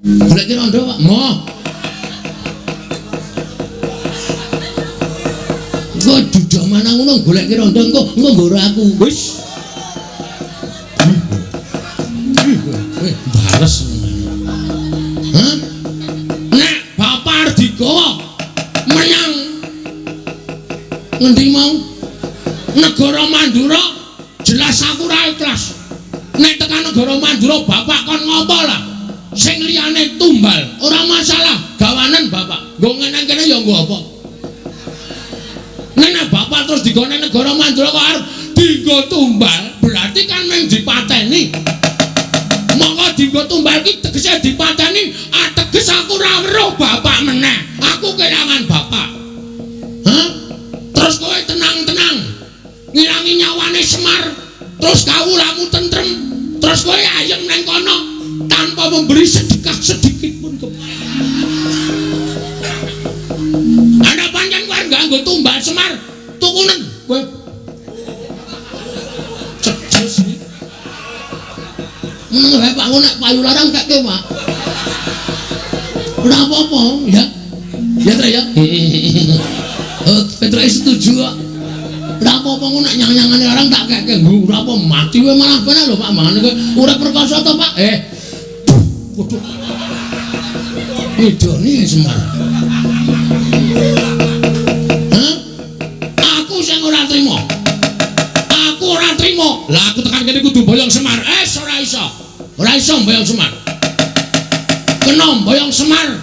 Golek rondo, Pak. Mo. Engko dudah manang ngono golek rondo engko nggoro aku. Wis. Bares. Hah? Nek Bapak Ardigawa menyang ngendi mau? Negara Mandura jelas aku ra ikhlas. Nek tekan negara Mandura Bapak kon ngopo lah? Sing liyane tumbal, ora masalah, gawanen Bapak. Nggo ngene kene ya nggo apa? Nek Bapak terus digone negara Mandura kok arep dienggo tumbal, berarti kan mung dipateni. Monggo dienggo tumbal ki tegese dipateni, ateges aku ora weruh Bapak meneh. Aku kelangan Bapak. Hah? Terus kowe tenang-tenang. Ngilangi nyawane Semar, terus kawulamu tentrem, terus kowe ayem nang kono tanpa memberi sedekah sedikit pun Anda pancen kowe gak nggo tumbal Semar, tukunen kowe. Cedes iki. Meneng wae Pak, nek payu larang kake, Pak. Ora apa-apa, ya. Ya, Tra ya. Petra setuju kok. Ora apa-apa ngono nek nyang-nyangane orang tak keke nggo ora apa mati wae malah bener lho Pak mangane kowe urip perkoso to Pak. Waduh. Idone Semar. Hah? Aku sing ora trima. Aku ora trima. Lah aku tekan kene kudu boyong Semar. Ora iso. Ora iso boyong Semar. Kena boyong Semar.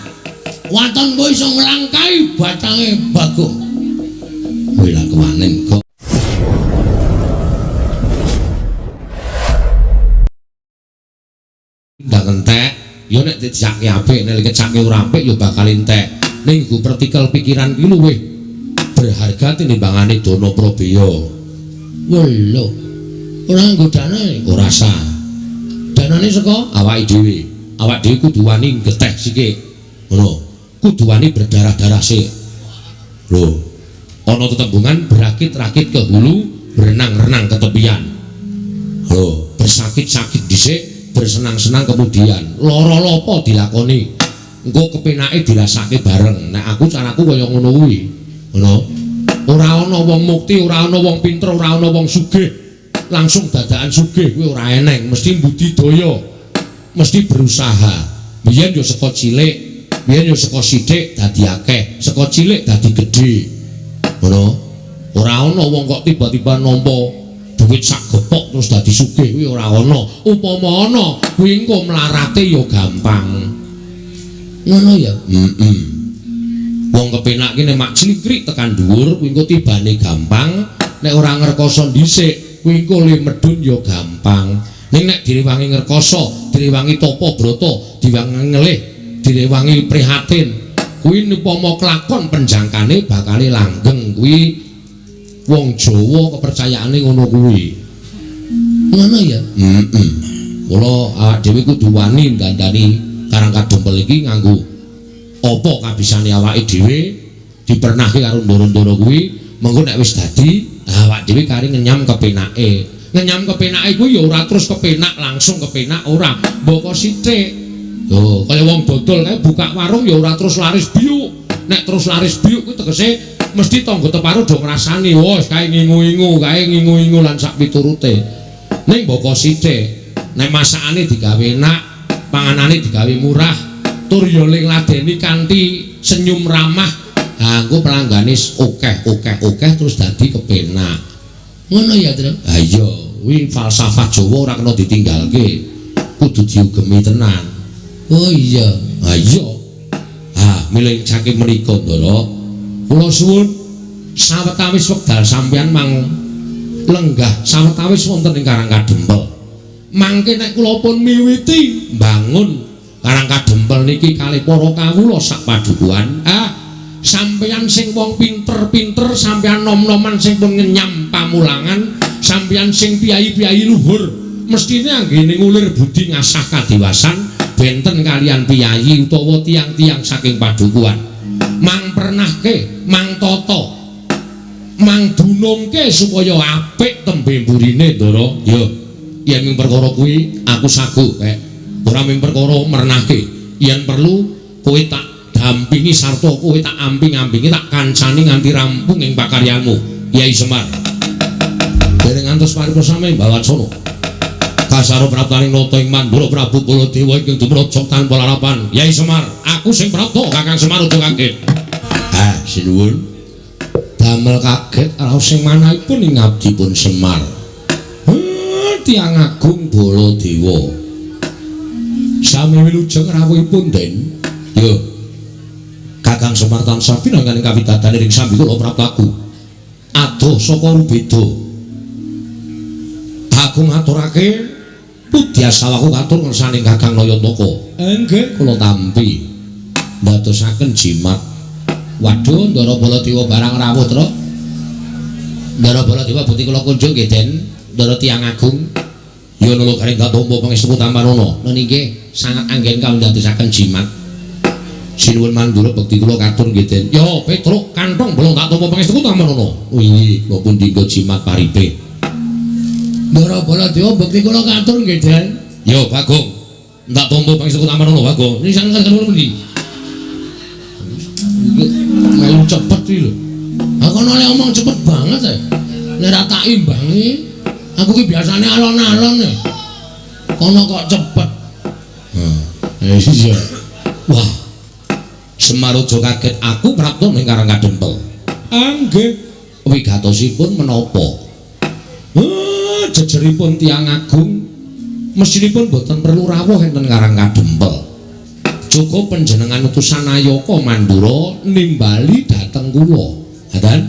Waton kowe iso nglangkai batange Bagong. Kowe lah kewanen kok. Ndak entek, ya nek dijake apik, nek kecake ora apik ya bakal entek. Ning nggo vertikal pikiran ki luwih berharga tinimbangane Dono Probaya. Lho. Ora nggo dane, ora sah. Danane saka awake dhewe. Awak dhewe kudu wani geteh sithik. Ngono. Kudu wani berdarah-darah sik. Lho. Ana tetembungan berakit-rakit ke hulu, berenang-renang ke tepian. Lho, bersakit-sakit dhisik, bersenang-senang kemudian. Lara-lapa dilakoni. Engko kepenake dirasake bareng. Nek aku caraku kaya ngono kuwi. Ngono. Ora ana wong mukti, ora ana wong pinter, ora ana wong sugih. Langsung dadakan sugih kuwi ora eneng, mesti budidaya. Mesti berusaha. Biyen yo saka cilik, biyen yo saka sithik dadi akeh, saka cilik dadi gedhe. Ngono. Ora ana wong kok tiba-tiba nampa duit sak gepok terus dadi sugih kuwi ora ana. Upama ana, kuwi engko mlarate ya gampang. Ngono ya? Wong kepenak ki nek mak clikrik tekan dhuwur kuwi engko tibane gampang, nek ora ngrekoso dhisik kuwi engko le medhun ya gampang. Ning nek direwangi ngrekoso, direwangi tapa brata, diwangi ngelih, direwangi prihatin, kuwi upama kelakon penjangkane bakale langgeng kuwi wong Jawa kepercayaane ngono kuwi. Ngono ya? Kula awak dhewe kudu wani ndandani Karang Kadempel iki nganggo apa kabisane awake dhewe dipernahke karo ndoro-ndoro kuwi, mengko nek wis dadi awak dhewe kari ngenyam kepenake. Ngenyam kepenake kuwi ya ora terus kepenak langsung kepenak ora, mboko sithik. Lho, kaya wong dodol kae buka warung ya ora terus laris biuk. Nek terus laris biuk kuwi tegese mesti tangga teparo do ngrasani, wis kae ngingu-ingu lan sak piturute. Ning mboko sithik, nek masakane digawe enak, panganane digawe murah, tur ya ladeni kanthi senyum ramah. Ha engko pelanggane akeh terus dadi kepenak. Ngono ya, Tru? Ha iya, kuwi falsafah Jawa ora kena ditinggalke. Kudu diugemi tenan. Oh iya. Ha iya. Ha, milih saking menika, Ndara. Kula suwun sawetawis wekdal sampeyan mang lenggah sawetawis wonten ing Karang Kadempel. Mangke nek kula pun miwiti mbangun Karang Kadempel niki kalih para kawula sak padukuhan. Sampeyan sing wong pinter-pinter, sampeyan nom-noman sing pun ngenyam pamulangan, sampeyan sing piyai-piyai luhur, mestine anggene ngulir budi ngasah kadiwasan benten kalian piyai utawa tiang-tiang saking padukuhan. Mang pernahke, mang toto, mang dunungke supaya apik tembe mburine, Ndara. Ya, yen ming perkara kuwi aku sagu, ora ming perkara mernahke. yen perlu kowe tak dampingi sarta kowe tak amping-ampingi tak kancani nganti rampung ing pakaryamu Kyai Semar. Dereng ngantos paripurna Mbawacana kasaro praptaning nata ing Mandura Prabu Baladewa ingkang dumrajak tanpa larapan. Kyai Semar, aku sing prapta Kakang Semar aja kaget. Sinuwun. Damel kaget raos sing manahipun ing abdipun Semar. Tiyang Agung Baladewa. Sami wilujeng rawuhipun Den. Yo. Kakang Semar tansah pinanganing kawidadaning ing sambi kula praptaku. Adoh saka rubeda. Aku ngaturake Pudyasawaku katur ngersaning Kakang Nayantaka. Nggih, kula tampi ndadosaken jimat. Waduh, Ndara Baladewa barang rawuh, Truk. Ndara Baladewa bukti kula kunjung nggih, Den. Ndara Tiyang Agung. Ya nulung garing Datompo pangestu Tamarana. Niki sangat anggen kawula ndadosaken jimat. Sinuwun Mandura bekti kula katur nggih, Den. Ya, Petruk kantong belum Datompo pangestu Tamarana. Wingi kula pun dinggo jimat paripe. Ndara Baladewa bekti kula katur nggih, Den. Ya, Bagong. Ndak tompo pangestu Tamarana, Bagong. Ini sang karo pundi? Melu cepet iki lho. Aku nek ngomong cepet banget ya. Nek ra tak imbangi, aku ki biasane alon-alon ya. Kono kok cepet. Iya. Wah. Semar aja kaget aku prapta ning Karangkadempel. Nggih. Wigatosipun menapa? Jejeripun Tiyang Agung mesinipun boten perlu rawuh enten Karangkadempel. Cukup panjenengan utusan Nayaka Mandura nimbali dhateng kula. Hadan?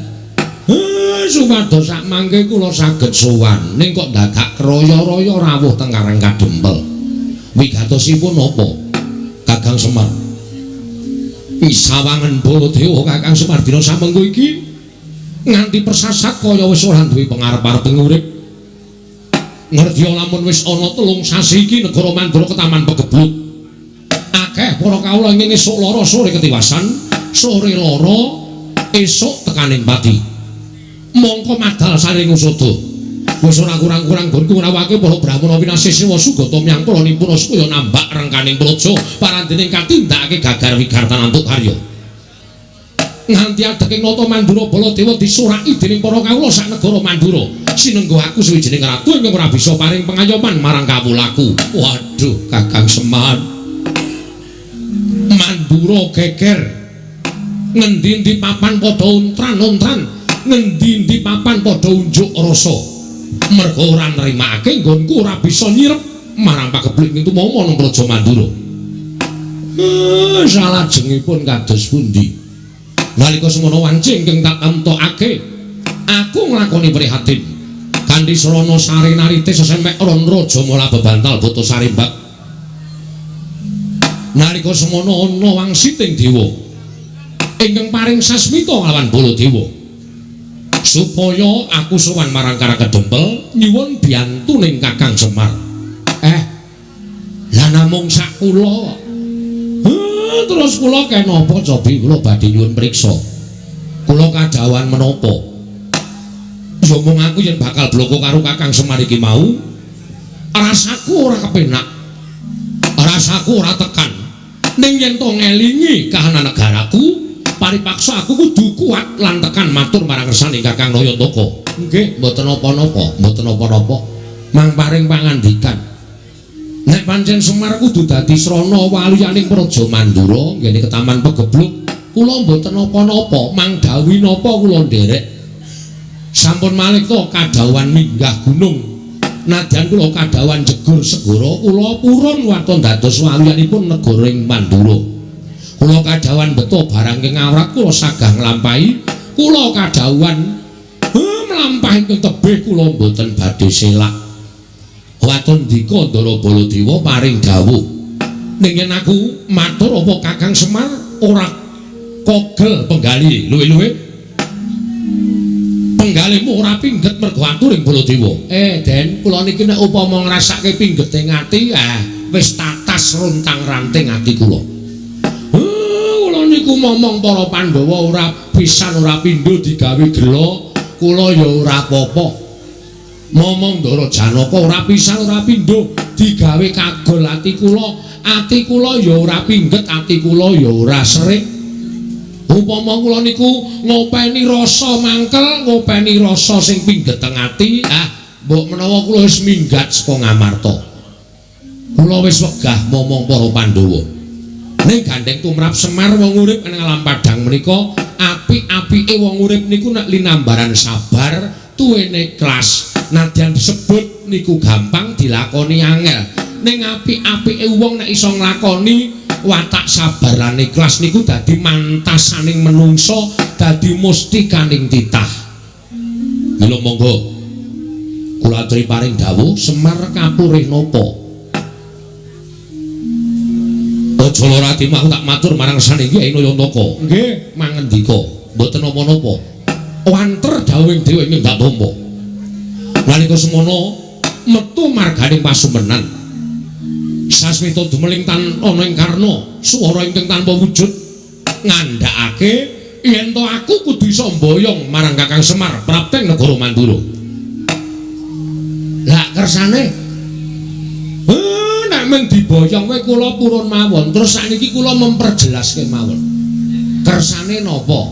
Supados sak mangke kula saged sowan ning kok dadak kroyo-royo rawuh teng Karangkadempel. Wigatosipun napa? Kakang Semar. Isawangen Baladewa Kakang Semar dina samengko iki nganti persasat kaya wis ora duwe pangarep-arep urip. Ngerti lamun wis ana 3 sasi iki negara Mandura ketaman pegeblut. Akeh para kawula ingin esuk lara sore ketiwasan, sore lara esuk tekaning pati. Mongko madal saring usada. Wis ora kurang-kurang gonku ngrawake para Brahmana Winasiswa Sugata Myangkala nimpuna supaya nambak rengkaning praja parandening katindakake gagar wigartan antuk karya. Nganti adeking nata Mandura Baladewa disuraki dening para kawula sak negara Mandura. Sinenggo aku sawijining ratu ingkang ora bisa paring pengayoman marang kawulaku. Waduh, Kakang Semar. Mandura geger. Ngendi-endi papan padha untran-untran, ngendi-endi papan padha unjuk rasa. Merga ora nrimakake nggonku ora bisa nyirep marang pageblik niku momo nang Praja Mandura. Salajengipun kados pundi? Nalika semono wanci ingkang tak entokake, aku nglakoni prihatin. Kanthi srana sari narite sesempek ron raja mula bebantal boto sarimbak. Nalika semono ana wangsiting dewa ingkang paring sasmita nglawan Baladewa supaya aku sowan marang Karangkadempel nyuwun biyantuning Kakang Semar. Lah namung sak kula. Terus kula kenapa cobi kula badhe nyuwun priksa. Kula kadhawan menapa? Ya mung aku yen bakal bloko karo Kakang Semar iki mau, rasaku ora kepenak. Rasaku ora tekan. Ning yen to ngelingi kahanan negaraku, paripaksa aku kudu kuat lan tekan matur marang ngersani Kakang Nayantaka. Nggih, mboten napa-napa, mboten napa-napa. Mang paring pangandikan. Nek pancen Semar kudu dadi srana waliyaning Praja Mandura nggene ketaman pegebluk, kula mboten napa-napa, mang dawuh napa kula nderek. Sampun malih to kadhawan minggah gunung. Nadyan kula kadhawan jegur segara, kula purun waton dados waliyanipun negara ing Mandura. Kula kadhawan beto barang ing awrat kula sagah nglampahi, kula kadhawan mlampahi ing tebih kula mboten badhe selak. Waton dika Ndara Baladewa paring dawuh. Ning yen aku matur apa Kakang Semar ora kogel penggali luwih-luwih. Penggalihmu ora pingget mergo aturing Baladewa. Den, kula niki nek upama ngrasake pinggete ati, wis tatas runtang-ranting ati kula. Kula niku momong para Pandhawa ora pisan ora pindho digawe gela, kula ya ora apa-apa. Momong Ndara Janaka ora pisan ora pindho digawe kagol ati kula, ati kula ya ora pingget, ati kula ya ora serik. Upama kula niku ngopeni rasa mangkel, ngopeni rasa sing pingget teng ati, mbok menawa kula wis minggat saka Ngamarta. Kula wis wegah momong para Pandhawa. Ning gandeng tumrap Semar wong urip ing alam padang menika, apik-apike wong urip niku nek linambaran sabar, tuwene ikhlas. Nadyan disebut niku gampang dilakoni angel. Ning apik-apike wong nek iso nglakoni watak sabar lan ikhlas niku dadi mantasaning menungso, dadi mustikaning titah. Mila monggo kula aturi paring dawuh Semar kapurih napa? Aja lara ati aku tak matur marang saniki Kyai Nayantaka. Nggih, mangendika mboten napa-napa. Wanter dawuhing dewa ing tak tampa. Nalika semono metu marganing pasumenan. Sasmita dumeling tan ana ing karna swara ingkang tanpa wujud ngandhakake yen to aku kudu iso mboyong marang Kakang Semar prapteng negara Mandura. Lah kersane nek men diboyong kowe kula purun mawon. Terus sakniki kula memperjelaske mawon. Kersane napa?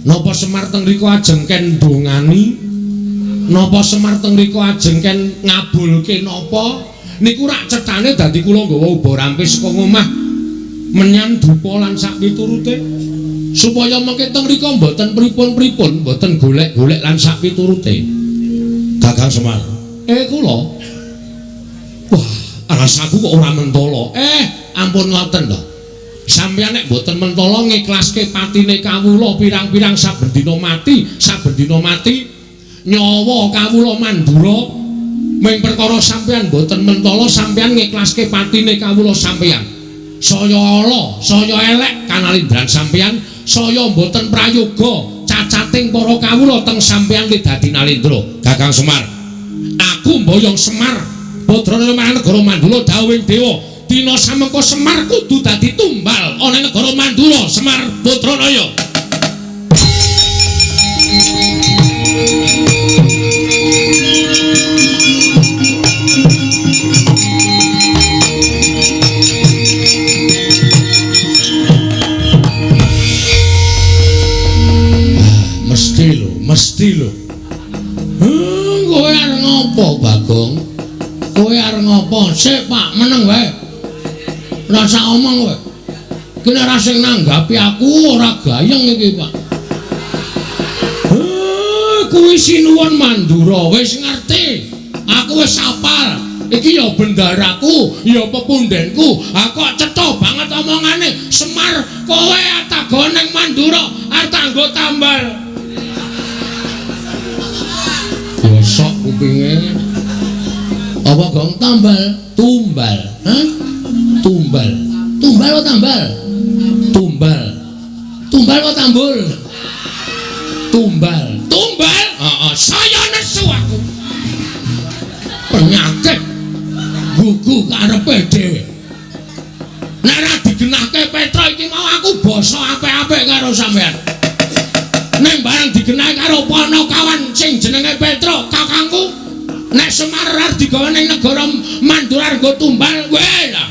Napa Semar teng mriku ajeng ken ndongani? Napa Semar teng mriku ajeng ken ngabulke napa? Niku rak cethane dadi kula nggawa uba rampis saka omah menyan dupa lan sak piturute. Supaya mengke teng mriku mboten pripun-pripun, mboten golek-golek lan sak piturute. Kakang Semar. Kula. Wah, rasaku kok ora mentala. Ampun ngoten to. Sampeyan nek mboten mentala ngiklaske patine kawula pirang-pirang saben dina mati nyawa kawula Mandura ming perkara sampeyan mboten mentala sampeyan ngiklaske patine kawula sampeyan. Saya ala, saya elek kanalindran sampeyan, saya mboten prayoga cacating para kawula teng sampeyan dadi nalindra. Kakang Semar, aku mboyong Semar putrane marang negara Mandura dawuhing dewa. Dina samengko Semar kudu dadi tumbal ana negara Mandura, Semar Putranaya. Mesti lho. Kowe arep ngopo, Bagong? Kowe arep ngopo? Sik, Pak, meneng wae. Ora sak omong kowe. Kene ra sing nanggapi aku ora gayeng iki, Pak. Kuwi sinuwun Mandura wis ngerti. Aku wis apal. Iki ya bendaraku, ya pepundhenku. Kok cetha banget omongane. Semar, kowe atagon ning Mandura arep tanggo tambal. Bosok kupinge. Apa Gong tambal? Tumbal. Hah? Tumbal. Tumbal apa tambal? Tumbal. Tumbal apa tambul? Tumbal. Tumbal? Saya nesu aku. Penyakit gugu karepe dhewe. Nek ra digenahke Petra iki mau aku basa apik-apik karo sampean. Nek barang digenahi karo Panakawan sing jenenge Petra, kakangku. Nek Semar arep digawe ning negara Mandura nggo tumbal, wae lah.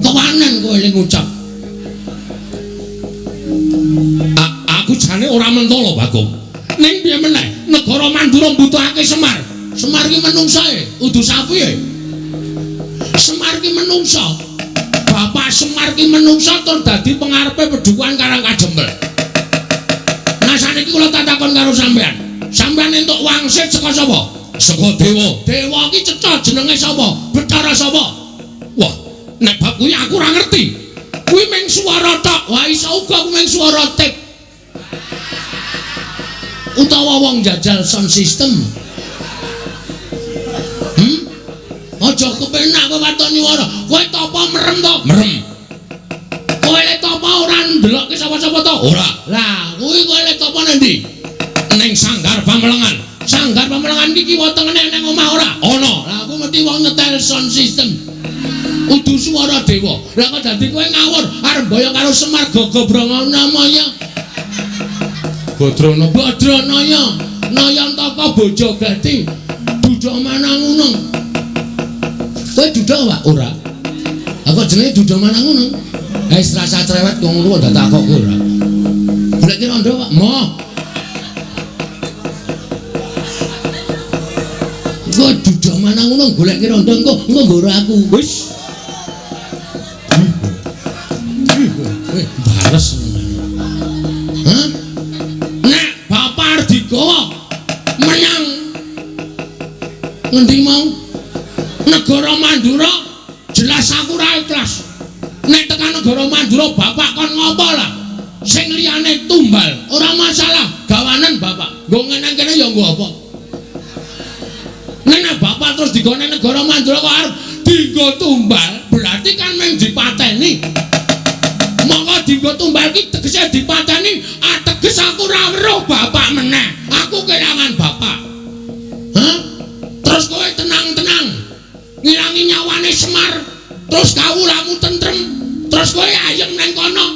Kewanen kowe ling ngucap. Aku jane ora mentala, Bagong. Ning piye meneh? Negara Mandura mbutuhake Semar. Semar ki menungsae, udu sapiye? Semar ki menungsa. Bapak Semar ki menungsa tur dadi pengarepe Padukuhan Karang Kajembel. Nah saniki kula takon karo sampean. Sampean entuk wangsit saka sapa? Saka dewa. Dewa ki cetha jenenge sapa? Bathara sapa? Wah, nek bab kuwi aku ora ngerti. Kuwi mung swara tok. Wah iso uga kuwi mung swara tip. Utawa wong jajal sound system. Aja kepenak kowe waton nyuwara. Kowe tapa merem to? Merem. Kowe lek tapa ora ndelokke sapa-sapa to? Ora. Lah, kuwi kowe lek tapa endi? Ning Sanggar Pamelengan. Sanggar Pamelengan iki kiwa tengene ning omah ora? Ana. Lah aku mesti wong nyetel sound system. Udu swara dewa. Lah kok dadi kowe ngawur arep boyong karo Semar Gagabranganamaya. Badranaya. Nayantaka Bojogati. Duda Manangunung. Kowe duda wae ora? Aku jenenge duda manang ngono. Rasa cerewet kok ngono kok tak takokku ora. Golek rondo Pak. Moh. Kok duda manang ngono golek rondo engko nggoro aku. Wis. Bares. Hah? Nek Bapak Ardigawa menyang ngendi mau? Negara Mandura jelas aku ra ikhlas. Nek tekan negara Mandura Bapak kon ngopo lah? Sing liyane tumbal, ora masalah. Gawanen Bapak. Nggo ngene kene ya nggo apa? Nek Bapak terus digone negara Mandura kok arep dienggo tumbal, berarti kan mung dipateni. Monggo dienggo tumbal ki tegese dipateni, ateges aku ra weruh Bapak meneh. Aku kelangan Bapak. Hah? Terus kowe tenang-tenang. Ngilangi nyawane Semar. Terus kawulamu tentrem. Terus kowe ayem nang kono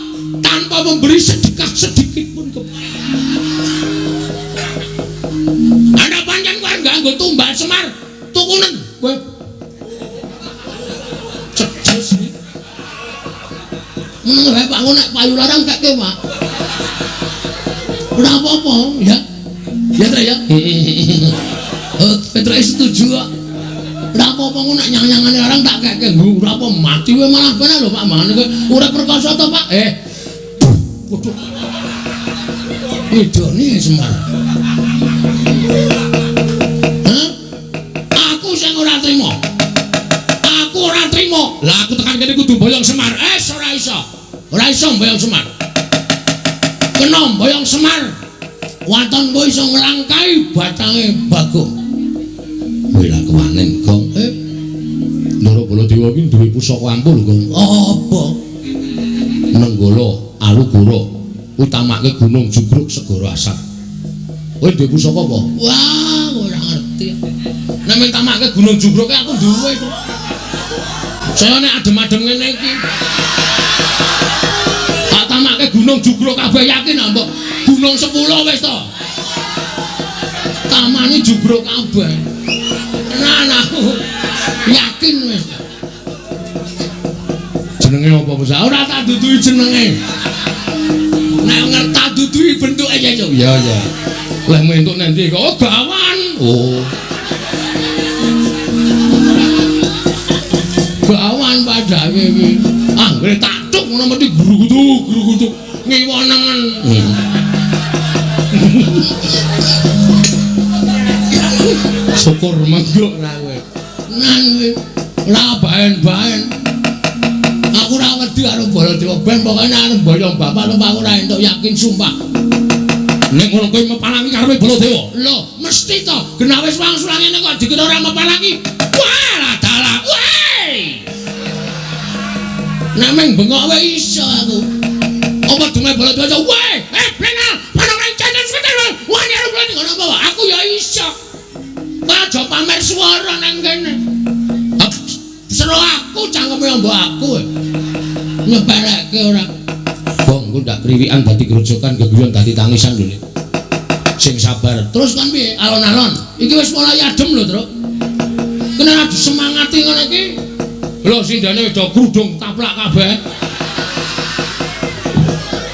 tanpa memberi sedekah sedikit pun kepada. Ana pancen kowe gak nggo tumbal Semar. Tukunen kowe. Cedes iki. Meneng wae Pak nek payu larang gak ke Pak. Ora apa-apa ya. Ya Tra ya. Petro setuju kok. Ora apa-apa ngono nek nyang-nyangane orang tak keke ora apa mati wae malah bener lho Pak mangane kowe ora perkosa to Pak. Waduh. Widone Semar. Hah? Aku sing ora trima. Aku ora trima. Lah aku tekan kene kudu boyong Semar. Ora iso. Ora iso boyong Semar. Kena boyong Semar. Waton kowe iso nglangkai batange Bagong. Kowe lak kewanen, Gong. Ndara Baladewa iki duwe pusaka ampul, Gong. Apa? Nenggala Alugara utamake Gunung Jugruk Segara Asat. Kowe duwe pusaka apa? Wah, ora ngerti. Nek men tamake Gunung Jugruk aku duwe to. Saya nek adem-adem ngene iki. Tak tamake Gunung Jugruk kabeh yakin mbok Gunung 10 wis to. Tamani Jugruk kabeh. Tenan aku yakin wis. Jenenge apa bos? Ora tak duduhi jenenge. Nek ngerti duduhi bentuke ya, Cuk. Ya ya. Lah mentuk nanti kok oh, gawan. Oh. Gawan padake iki. Anggere tak tuk ngono mesti guru-guru ngiwonengen. Syukur menggok ra kowe. Nan kowe ora baen-baen. Aku ora wedi karo Baladewa ben pokoke arep boyong bapak lho aku ora entuk yakin sumpah. Nek ngono kowe mepalangi karepe Baladewa. Lho, mesti to. Genawe wang-sulang ngene kok dikira ora mepalangi. Wah, dalah. Woi. Nek meng bengok wae iso aku. Apa dume Baladewa? Woi, benal, ana nang channel sebentar. Wah, nek ora ngono apa aku ya iso. Aja pamer swara nang kene. Sero aku cangkeme mbok aku. Nyebarake ora. Bong, ku ndak kriwikan dadi grojokan geguyon dadi tangisan lho. Sing sabar. Terus kan piye? Alon-alon. Iki wis mulai adem lho, Truk. Kena disemangati ngene iki. Lho sindane do grudung taplak kabeh.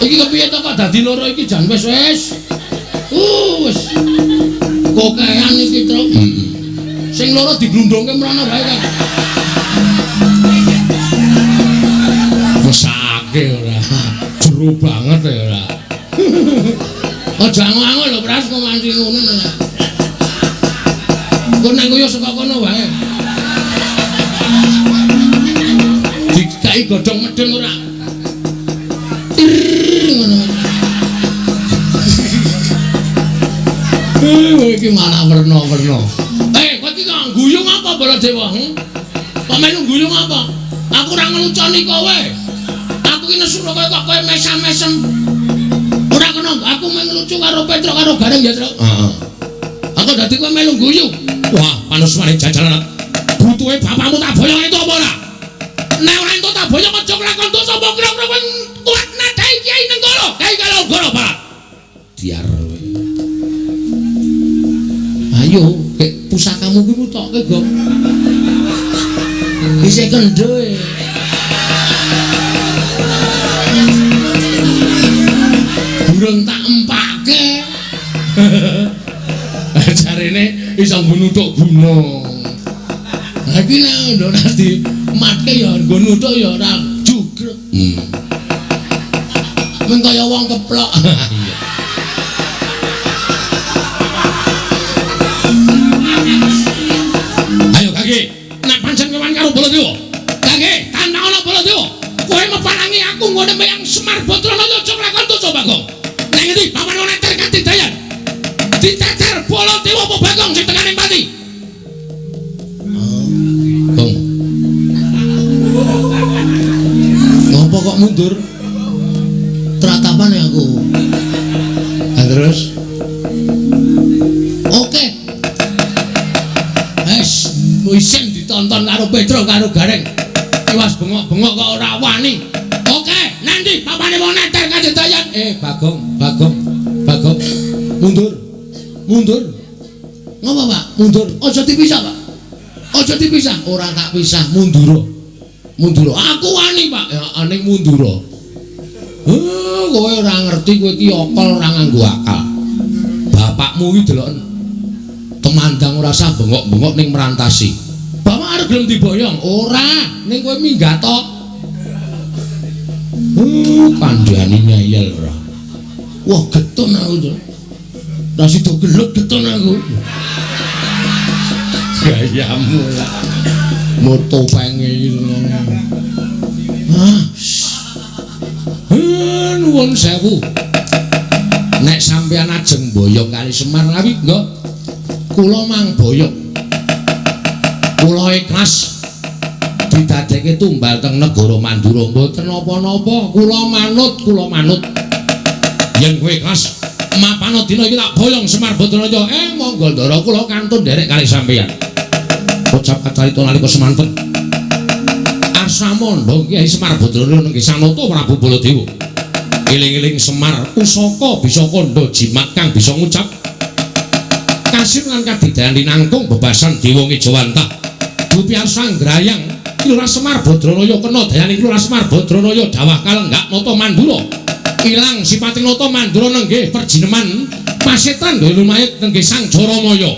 Iki kepiye to kok dadi loro iki jan wis. Wis. Kokean iki, Truk. Sing loro diglundungke mrono wae kok. Mesake ora. Jero banget ya ora. Aja nganggo lho Pras kok manci ngono. Kok nang yo saka kono wae. Dikai godhong medeng ora. Ngono. Iki malah werna-werna. Kowe iki kok guyung apa Baladewa? Kok melu guyung apa? Aku ora ngeluconi kowe. Aku iki nesu kowe kok kowe mesam-mesem. Ora kena aku melucu karo Petro karo Gareng ya, Truk. Heeh. Aku dadi kowe melu guyu. Wah, panusane jajalan. Butuhe bapakmu tak boyong itu apa ora? Nek ora entuk tak boyong aja nglakon dosa apa kira-kira kowe kuat nadai Kiai Nenggala. Kiai Nenggala, Pak. Diar. Ayo, pusakamu kuwi mutokke, Gong. Isih kendho. iso nuthuk gunung. Iki nek nanti matke ya nggo nuthuk ya ora jugrek. Men kaya wong keplok. Ayo Kaki, nek pancen kewan karo Baladewa. Kaki, tanpa ana Baladewa. Kowe meparangi aku ngene meyang Semar Badrana aja nglakon to Bagong. Nek ngendi papan ana terkati dayan. Diteter Baladewa apa Bagong sing tekane pati. Bong. Ngopo kok mundur? Teratapan ya aku. Nah, terus? Oke. Wisen ditonton karo Petro karo Gareng. Iwas bengok-bengok kok ora wani. Oke, nanti papane wong neter kadetayan. Bagong. Mundur. Ngapa, Pak? Mundur. Aja dipisah, Pak. Aja dipisah. Ora tak pisah, mundur. Aku wani, Pak. Ya aning mundur. Kowe ora ngerti kowe iki okol ora nganggo akal. Bapakmu iki delok temandang ora usah bengok-bengok ning merantasi. Bapak arep gelem diboyong, ora, ning kowe minggat tok. Kandhane nyayel ora. Wah, getun aku to. Ra sida gelut getun aku. Gayamu lah. Moto penge iki. Nuwun sewu. Nek sampeyan ajeng boyong kali Semar ngawi nggo kula mang boyong. Kula ikhlas didadekke tumbal teng negara Mandura mboten napa-napa. Kula manut. Yen kowe ikhlas mapana dina iki tak boyong Semar Badrana. Monggo ndara kula kantun nderek kali sampeyan. Ucap kacarita nalika semanten. Asamandha Kyai Semar Badrana nggih sanata Prabu Baladewa. Eling-eling Semar pusaka bisa kandha jimat kang bisa ngucap kasir lan kadidayan linangkung bebasan Dewa Ngejawantah. Dupiarsa ngrayang Lurah Semar Badrana kena dayaning Lurah Semar Badrana dawah kalenggak nata Mandura. Ilang sipating nata Mandura nenggih perjineman pasetan daya lumayet nenggih Sang Jaramaya.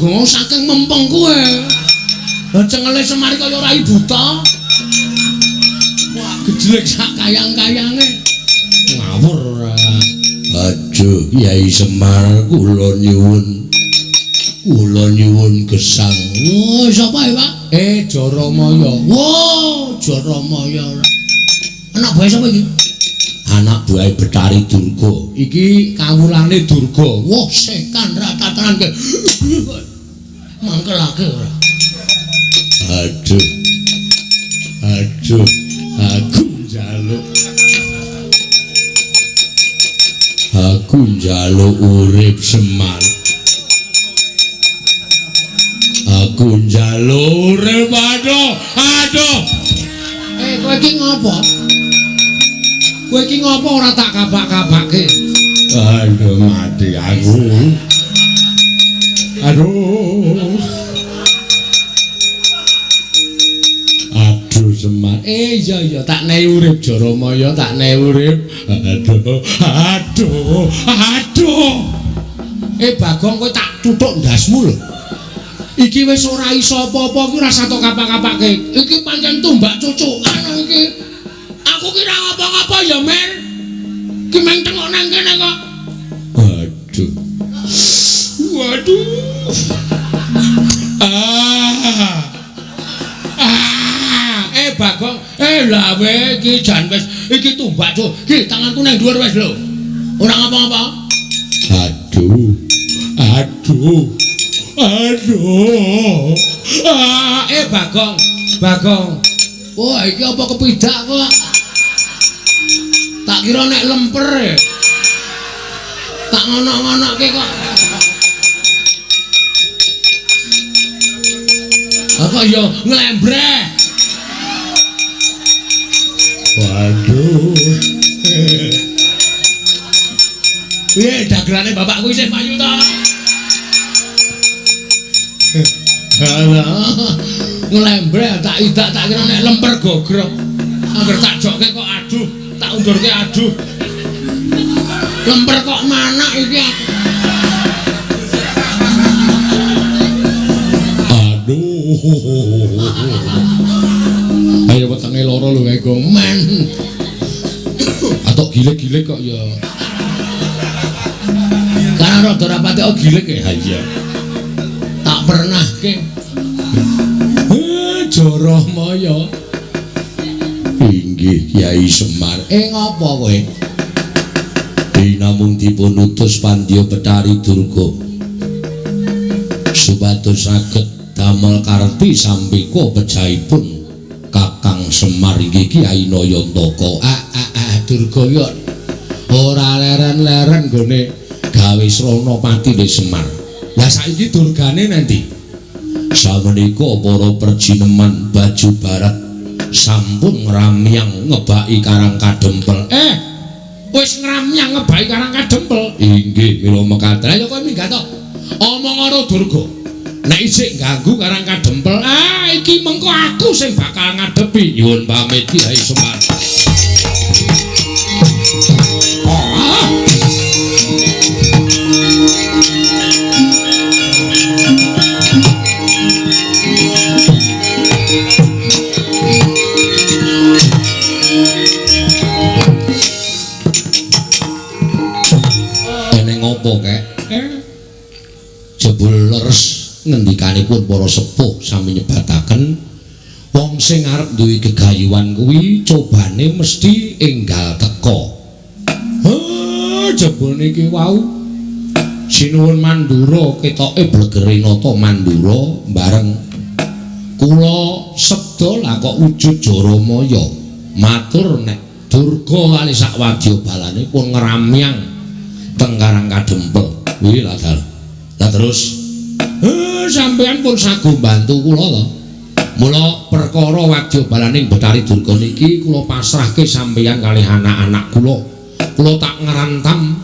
Ngomong saking mempeng kowe. Cengele Semar kaya ora buta. Wah, gejlek sak kayang-kayange. Ngawur ora. Aduh, Kyai Semar kula nyuwun gesang. Oh, sapa ya, Pak? Jaramaya. Wah, Jaramaya. Anak buah sapa iki? Anak buah Betari Durga. Iki kawulane Durga. Wah, sekan ra tatanan ke. Mangkelake ora. Aduh. Aku njaluk urip Semar. Aku njaluk urip aduh. Kowe iki ngopo ora tak kabak-kabake? Aduh mati aku. Aduh Semar. Iya tak nehi urip Jaramaya, tak nehi urip. Aduh. Bagong kowe tak tutuk ndasmu lho. Iki wis ora iso apa-apa kuwi ora sato kapak-kapake. Iki pancen tumbak cucukan iki. Aku kira ngapa-ngapa ya, Men. Ki meng tengok nang kene kok. Waduh. Bagong, lah we iki jan wis iki tumbak cuk. Ki tanganku nang dhuwur wis lho. Ora ngapa-ngapa. Aduh. Bagong. Wah, iki apa kepidak kok? Tak kira nek lemper. Tak ngono-ngonoke kok. Apa ya nglembreh. Waduh. Piye dagelane bapakku isih payu ta? Alah. Nglembreh tak idak tak kira nek lemper gogrok. Angger tak jokke kok aduh, tak undurke aduh. Lemper kok manak iki aku. Aduh. Ayo wetenge loro lho kae men. Atok gilek-gilek kok ya. Karena rada rapate kok gilek ya. Iya. Tak pernah ke. Joromaya. Inggih Kyai Semar. Ngapa kowe? Namung dipun utus Pandya Betari Durga supados saged damel karti sampika pejahipun Kakang Semar inggih Kyai Nayantaka. Durga ya ora leren-leren gone gawe srana patine Semar. Lah saiki durgane nanti samenika para perjineman Baju Barat sampun ngramyang ngebaki Karang Kadempel. Wis ngramyang ngebaki Karang Kadempel. Inggih mila mekaten. Ayo kowe minggat to. Omong karo Durga. Nek isih ganggu Karang Kadempel, iki mengko aku sing bakal ngadepi. Nyuwun pamit Kyai Semar. Ngopo kek? Jebul leres ngendikanipun para sepuh sami nyebataken wong sing arep duwe gegayuhan kuwi cobane mesti enggal teka. Jebul niki wau sinuwun Mandura ketoke blegere nata Mandura bareng kula sedha lah kok wujud Jaramaya matur nek Durga kali sak wadyabalane pun ngramyang teng Karang Kadempel. Kuwi lah dal. Lah terus sampean pun sagu bantu kula to. Mula perkara wadyabalane Betari Durga niki kula pasrahke sampeyan kalih anak-anak kula. Kula tak ngrantam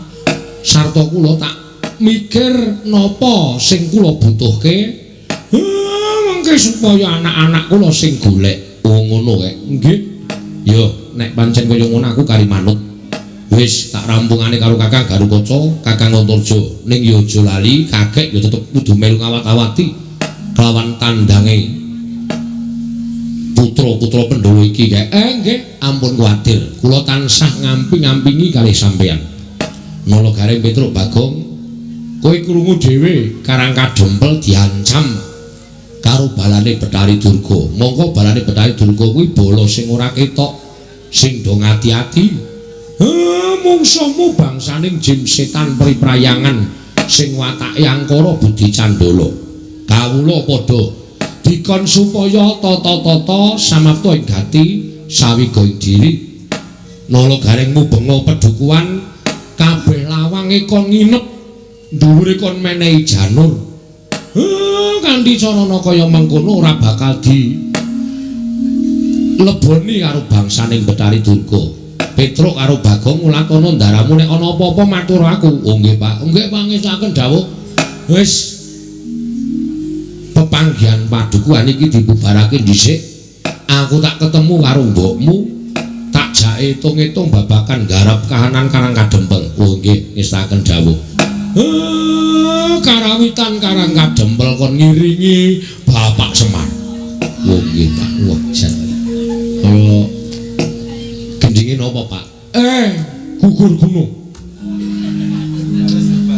sarta kula tak mikir napa sing kula butuhke. Mengke supaya anak-anak kula sing golek. Oh ngono kek. Nggih. Yo nek pancen kaya ngono aku kari manut. Wis tak rampungane karo Kakang Garukaca, Kakang Antarja. Ning ya aja lali, kakek ya tetep kudu melu ngawat-awati kelawan tandange putra-putra Pandhawa iki kek. Nggih, ampun kuwatir. Kula tansah ngampi-ngampingi kalih sampeyan. Nala Gareng Petruk Bagong, kowe krungu dhewe Karang Kadempel diancam karo balane Betari Durga. Mongko balane Betari Durga kuwi bala sing ora ketok, sing do ngati-ati. Mungsuhmu bangsaning jin setan priprayangan sing watake angkara budi candala. Kawula padha dikon supaya tata-tata samapta ing gati sawiga ing diri. Nala Gareng mubenga pedukuhan kabeh lawange kon nginep dhuwure kon menehi janur. Kanthi carana kaya mengkono ora bakal di leboni karo bangsaning Betari Durga. Petruk karo Bagong ngulakana ndaramu nek ana apa-apa matur aku. Oh nggih Pak. Nggih pangesaken dawuh. Wis pepanggihan padukuhan iki dibubarake dhisik. Aku tak ketemu karo mbokmu. Tak jake itung-itung babakan garap kahanan Karang Kadempel. Oh nggih ngestaken dawuh. Karawitan Karang Kadempel kon ngiringi Bapak Semar. Oh nggih Pak. Wah jan. Ayo gendingin apa Pak? Gugur gunung.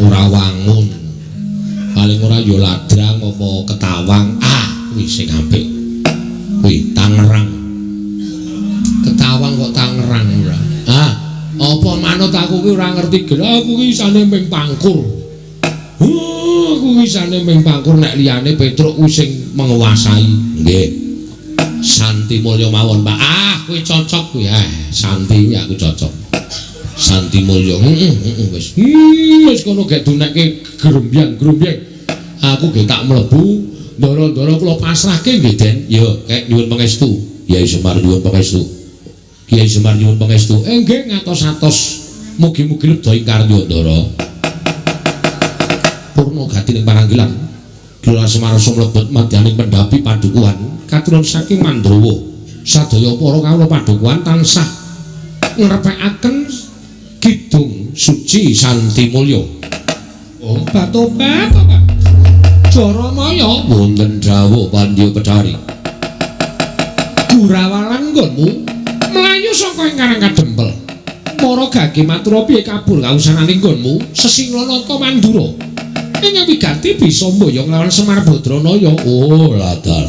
Ora wangun. Paling ora ya ladrang apa ketawang. Kuwi sing apik. Kuwi Tangerang. Ketawang kok Tangerang ora. Apa manut aku kuwi ora ngerti. ngerti aku ki isane ming pangkur. Aku ki isane ming pangkur nek liyane Petruk kuwi sing menguasai. Nggih. Santi Mulya mawon, Pak. Kuwi cocok kuwi. Santi aku cocok. Santi Mulya. Wis. Wis kono gek dunekke grembyang-grembyang. Aku ge tak mlebu, ndara-ndara kula pasrahke nggih, Den. Ya, kek nyuwun pangestu. Kyai Semar nyuwun pangestu. Kyai Semar nyuwun pangestu. Nggih ngatos-atos. Mugi-mugi lebda ing karya ndara. Purna gati ning Paranggilan. Kula Semar mlebet madyaning pendhapi padukuhan katuron saking Mandrawa. Sadaya para kawula padukuhan tansah ngrepekaken kidung suci Santi Mulya. Oh, batobat, Pak. Jaramaya wonten dawuh Pandya Pedari. Gurawalan nggonmu mlayu saka ing Karang Kadempel. Para gage matur piye kabul kausananing nggonmu Sesinglanata Mandura. Ing wigati bisa mboyong lawan Semar Badranaya. Oh, ladal.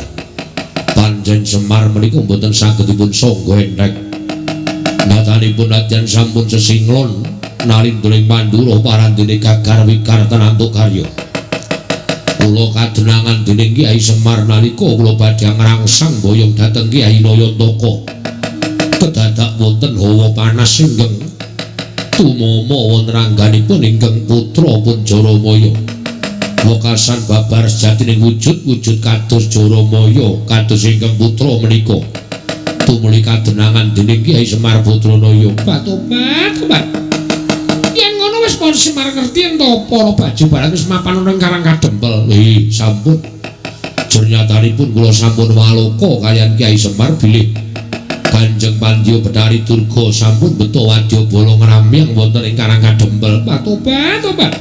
Panjen Semar menika mboten saged dipun sangga enthek. Natanipun nadyan sampun sesinglon nalindring Mandura parandene gagar wikar tenantuk karya. Kula kadenangan dening Kyai Semar nalika kula badhe ngrangsang boyong dhateng Kyai Nayantaka. Kedadak wonten hawa panas inggeng tumama wonten rangganipun inggeng putra pun Jaramaya. Wekasan babar sejatining wujud-wujud kados Jaramaya kados inggeng putra menika. Tumuli kadenangan dening Kyai Semar Badranaya. Batobat. Pun Semar ngerti ento para baju barang wis mapan ning Karang Kadempel. Sampun. Jurnyatanipun kula sampun waloka kaliyan Kyai Semar bilih Kanjeng Pandya Bedari Durga sampun beto wadyabala ngramyang wonten ing Karang Kadempel. Tobat.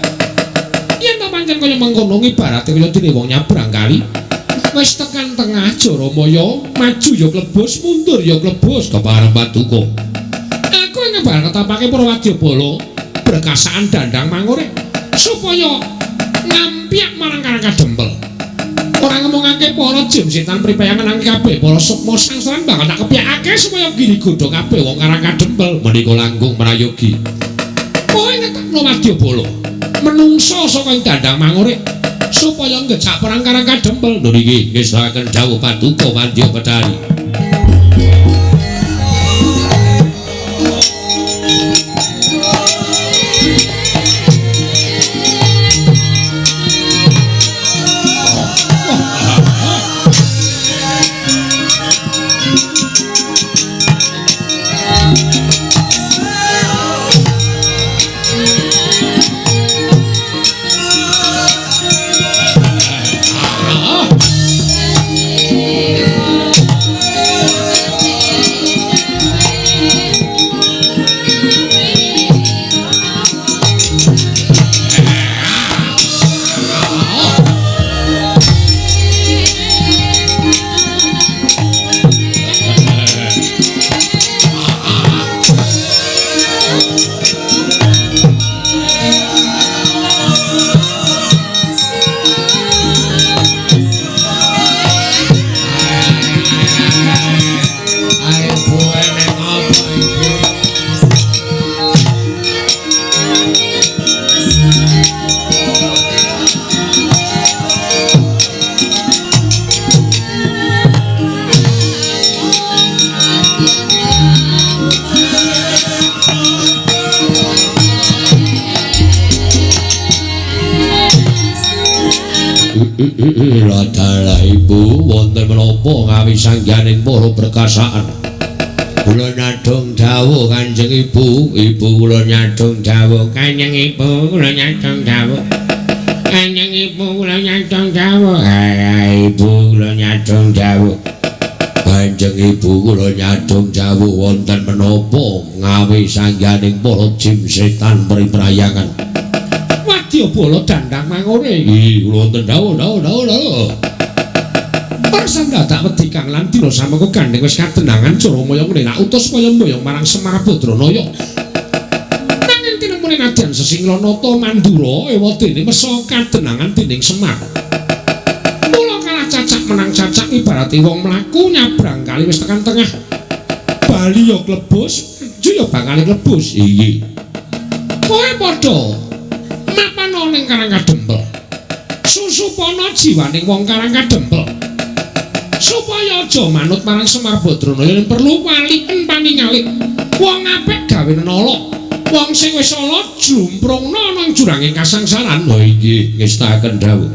Yen ta pancen kaya mengkono ibarate kaya dene wong nyabrang kali. Wis tekan tengah Jaramaya, maju ya klebus, mundur ya klebus kepareng paduka. Aku ngebar ketapake para wadyabala berkasaan dandang mangure supaya ngampiak marang Karang Kadempel. Ora ngomongake para jin setan pripayangan nang kabeh para sukma sangsaran bakal tak kepiyakake supaya giri godho kabeh wong Karang Kadempel menika langkung prayogi. Kowe ngetekno wadyabala menungso saka ing dandang mangure supaya ngejak perang Karang Kadempel. Lho niki nggih saken dawuh paduka Pandya Bedari. Ladala ibu wonten menapa ngawisangganing para perkasaan. Kula nyadong dawuh Kanjeng Ibu, ibu kula nyadong dawuh Kanjeng Ibu, kula nyadong dawuh Kanjeng Ibu, kula nyadong dawuh ibu kula nyadong dawuh Kanjeng Ibu, kula nyadong dawuh wonten menapa ngawisangganing para jin setan priprayangan. Wadyabala dandang mangure. Kula wonten dawuh. Parsan dadak wedi kang lan dina samengko gandeng wis kadenangan Jaramaya ngrenak utus kaya mboyong marang Semar Badranaya. Nanging tinemune nadyan Sesinglanata Mandura ewa dene mesa kadenangan dening Semar. Mula kalah cacak menang cacak ibarate wong mlaku nyabrang kali wis tekan tengah. Bali ya klebus, maju ya bakal klebus. Iya. Kowe padha mapana ning Karang Kadempel. Susupana jiwaning wong Karang Kadempel. Supaya aja manut marang Semar Badrana yen perlu waliken paningalih. Wong apik gawe nala. Wong sing wis ala jumprungna nang juranging kasangsaran. Lha iki ngestaken dawuh.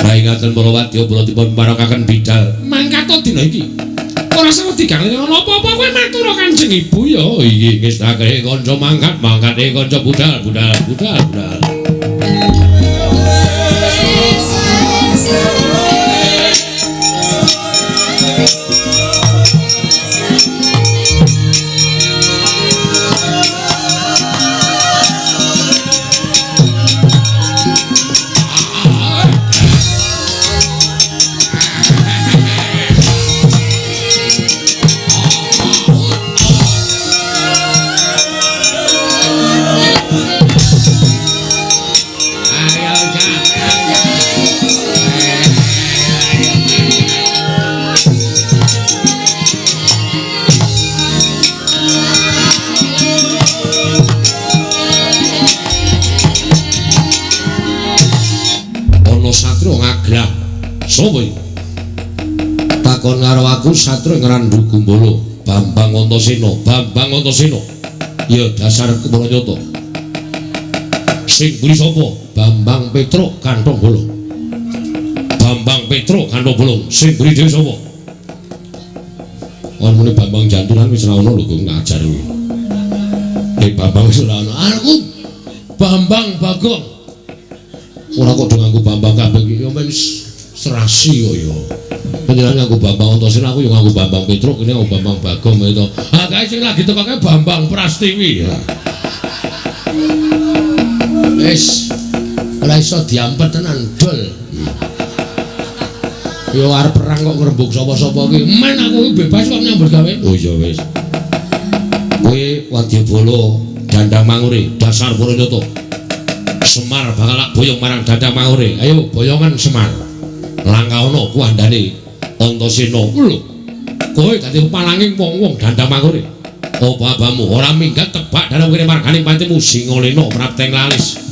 Ngaten para wadya kula dipun parangaken bidal mangkat dina iki. Ora salah diganti apa-apa kowe matur Kanjeng Ibu ya. Iki ngestake kanca mangkat kanca budal. Sopo iki? Takon karo aku Satria Ngrandu Gumbala, Bambang Antasena. Ya dasar Kumulanyata. Sing buri sapa? Bambang Petruk Kantong Bolong. Sing buri dhewe sapa? Ora muni Bambang Janturan wis ora ono lho kok ngajar kuwi. Bambang wis ora ono. Aku Bambang Bagong. Ora kok do nganggo Bambang kabeh iki ya men serasi kok ya. Panjenengan nganggo Bambang Antasena, aku yo nganggo Bambang Petruk, kene nganggo Bambang Bagong itu. Ah kae sing lagi tekoke Bambang Prastiwi ya. Wis ora iso diampet tenan dol. Yo arep perang kok ngrembug sapa-sapa ki. Men aku bebas kok nyambut gawe. Oh iya wis. Kowe Wadyabala Dandang Mangure, dasar Puranyata. Semar bakal boyong marang Dandang Mangure. Ayo boyongan Semar. Langkauna kuandane Antasena. Lho. Kowe dadi palanging wong-wong Dandang Mangure. Apa-apamu ora minggat tebak dalam kene margane pantimu Singalena prapteng lalis.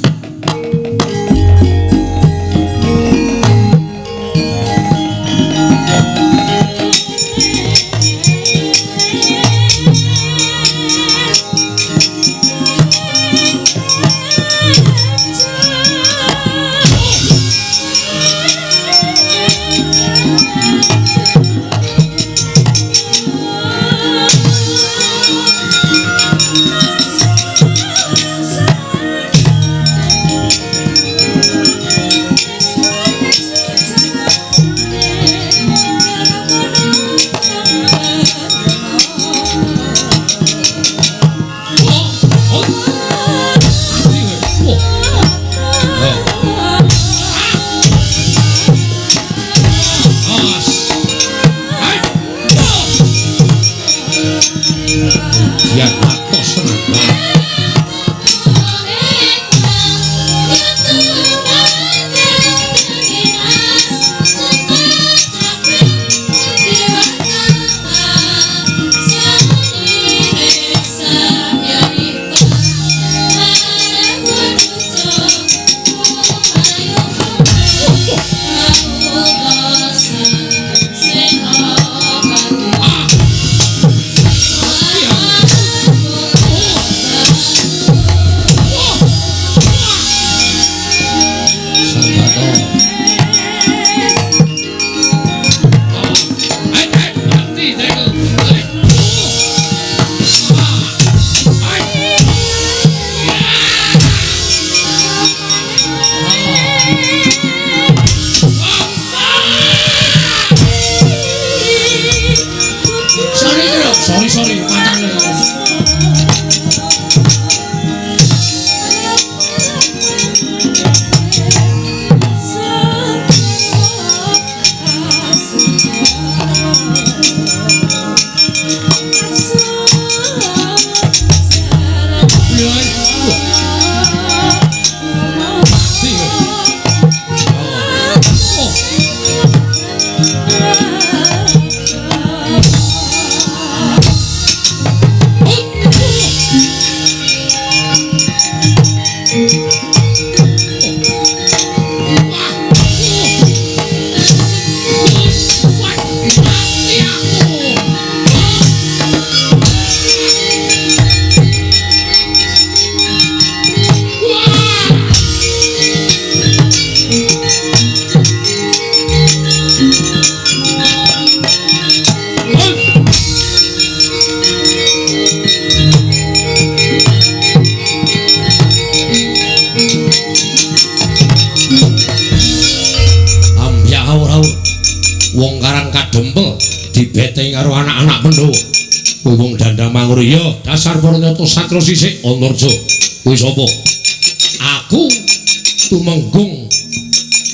kadempel dibeteng karo anak-anak Pandhawa. Kowe wong Dandang Mangurya, dasar Pranata Satra sisik Antarja. Kowe sapa? Aku Tumenggung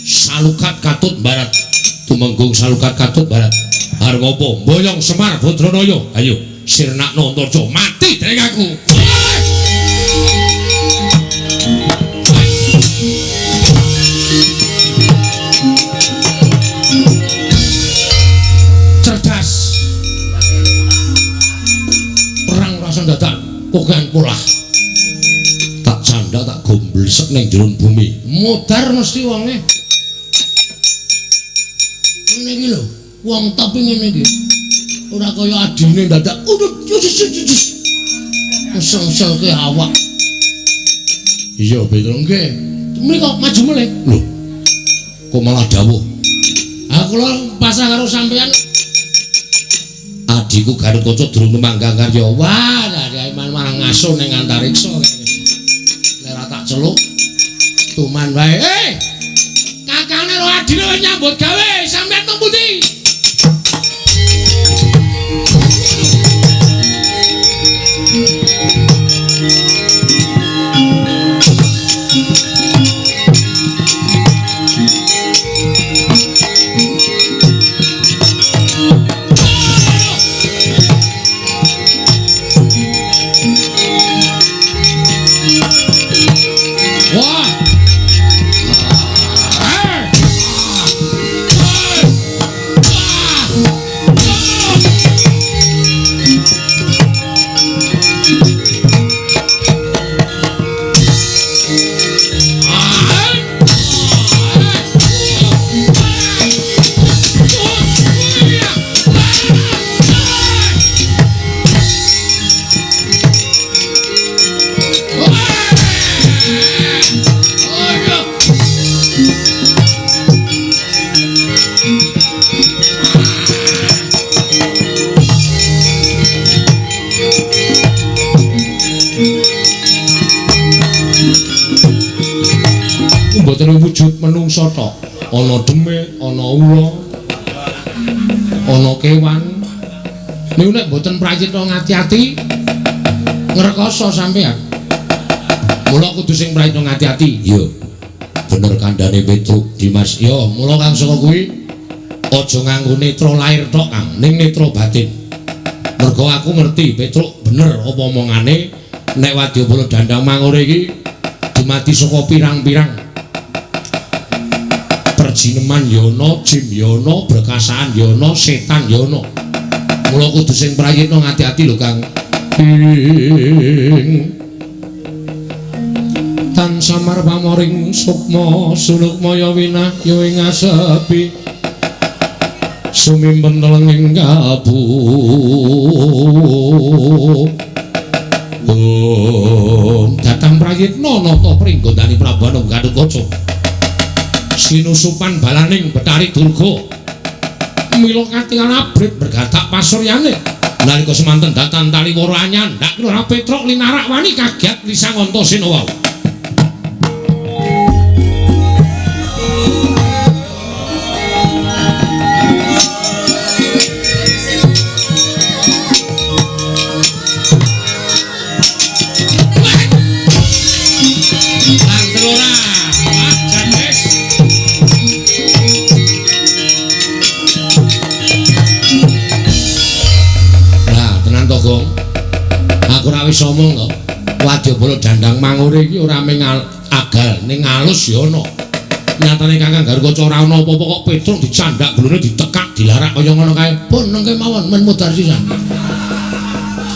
Salukat Katut Barat. Tumenggung Salukat Katut Barat. Arep apa? Mboyong Semar Badranaya. Ayo, sirnakno Antarja, mati dening aku. Dadak pokokan polah tak canda tak gomblesek ning jero bumi modar mesti wonge ngene iki lho wong tapi ngene iki ora kaya adine dadak mesel-mesel ke awak iya betul nggih mriko maju meneh lho kok malah dawuh aku lho pasang karo sampean adiku Garutkaca durung manggang karya. Wah, dari marang ngaso ning antariksa kene. Nek ora tak celuk tuman wae. Kakane karo adine wis nyambut gawe, sampeyan teng pundi? Wujud menungso tok ana deme ana ula ana kewan niku nek mboten prayitna ngati-ati ngrekoso sampean mula kudu sing prayitna ngati-ati iya bener kandhane Petruk Dimas iya mula kang saka kuwi aja nganggo netra lahir tok Kang ning netra batin mergo aku ngerti Petruk bener apa omongane nek Wadyabala Dandang Mangure iki dumadi saka pirang-pirang perjineman yono, jin yono, berkasaan yono, setan yono. Mula kudu sing prayitna ngati-ati lho Kang. Tan samar pamoring sukma sulukmaya winahya ing asepi. Sumimpen telenging kabu. Datang prayitna nata pringgondani Prabu Garutkaca. Sinusupan balaning Betari Durga mila katingal abrit bergatak pasuryane nalika semanten datan tali wara anyan ndak ora Petruk linarak wani kaget lisang Antasena wau aku ora wis omong to Wadyabala Dandang Mangure iki ora mung agal ning alus ya ana nyatane Kakang Garutkaca ora ana apa-apa kok Petruk dicandak glone ditekak dilarak kaya ngono kae pun nengke mawon men mudhar sisan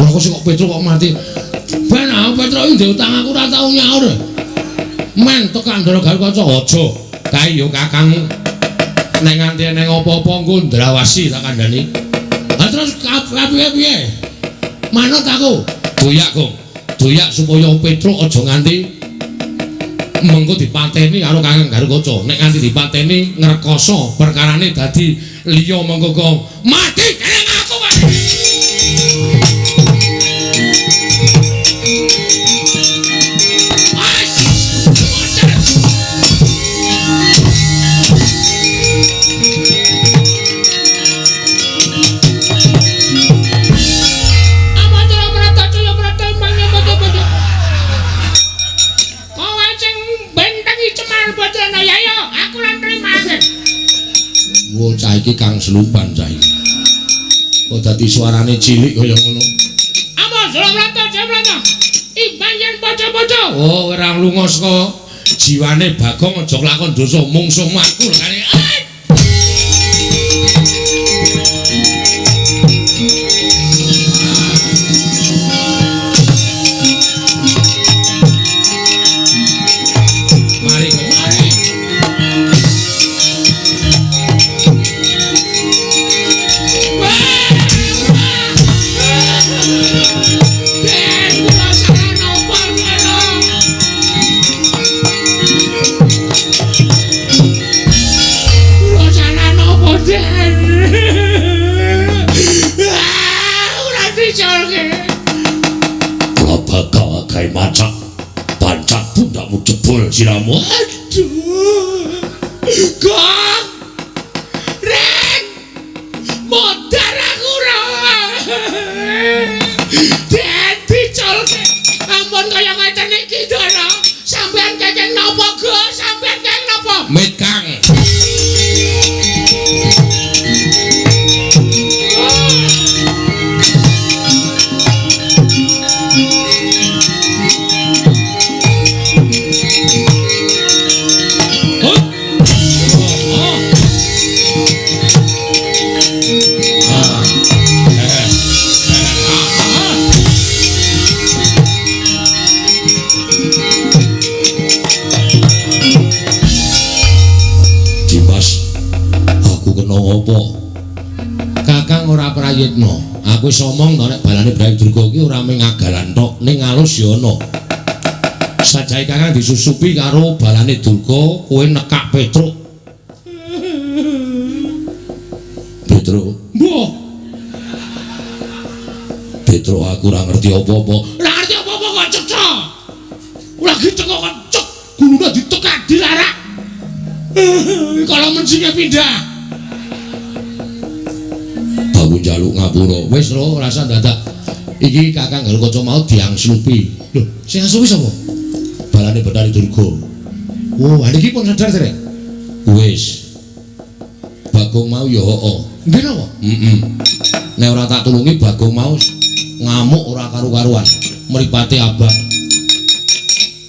ora kok Petruk kok mati ben Petruk iki utang aku ora tau nyaur men tekan Ndara Garutkaca aja kae yo kakangmu nek nganti ning apa-apa engko ndrawasi tak kandhani ha terus piye manut aku doyak kok doyak supaya Petruk aja nganti mengko dipateni karo Kakang Garutkaca nek nganti dipateni ngrekoso perkarane dadi liya mengko mati dening aku wae selupan cah iki. Kok dadi suarane cilik kaya ngono. Ama Jlamrata. Iban yen poco-poco. Oh, ora lunga saka jiwane Bagong aja lakon dosa mungsuh makul kare. Macak pancak pundakmu jebol siramu. Aduh Gong Ren modar aku dadi colke ampun kaya ngeten iki Dara sampean kenging napa Go sampean kenging napa mit Kang Kakang ora prayitna. Aku wis omong to nek balane Brayu Durga iki ora mung ngagalan tok, ning alus ya ana. Sajahe Kakang disusupi karo balane Durga, kowe nekak Petruk. Petruk. Mbah. Petruk aku ora ngerti apa-apa. Ora ngerti apa-apa kok cecok. Lagi teko kok cek, gulune ditekak dilarak. Kalau mencinge pindah. Aku njaluk ngapura. Wis lho, rasa dadak. Iki Kakang karo kanca mau diangslupi. Lho, sing angslupi sapa? Balane Bathari Durga. Oh, iki pun sadar to, Rek? Wis. Bagong mau ya heeh. Nggih napa? Heeh. Nek ora tak tulungi Bagong mau ngamuk ora karu-karuan. Mripate abang.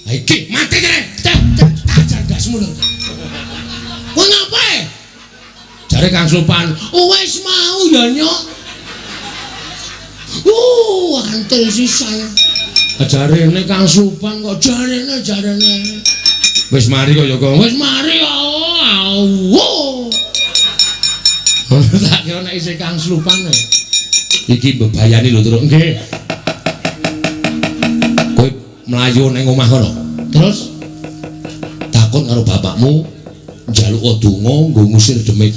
Ha iki mati, Rek. Tajar gasmu lho. Wong ngapae? Jare Kang Supan, wis mau ya nyok. Antel sisan. Jarene Kang Supan kok jarene. Wis mari kok ya kok. Wis mari kok. Tak kira nek isih Kang Supan. Iki bebayani lho terus nggih. Kowe mlayu ning omah kono. Terus takon karo bapakmu njaluk donga nggo ngusir demit.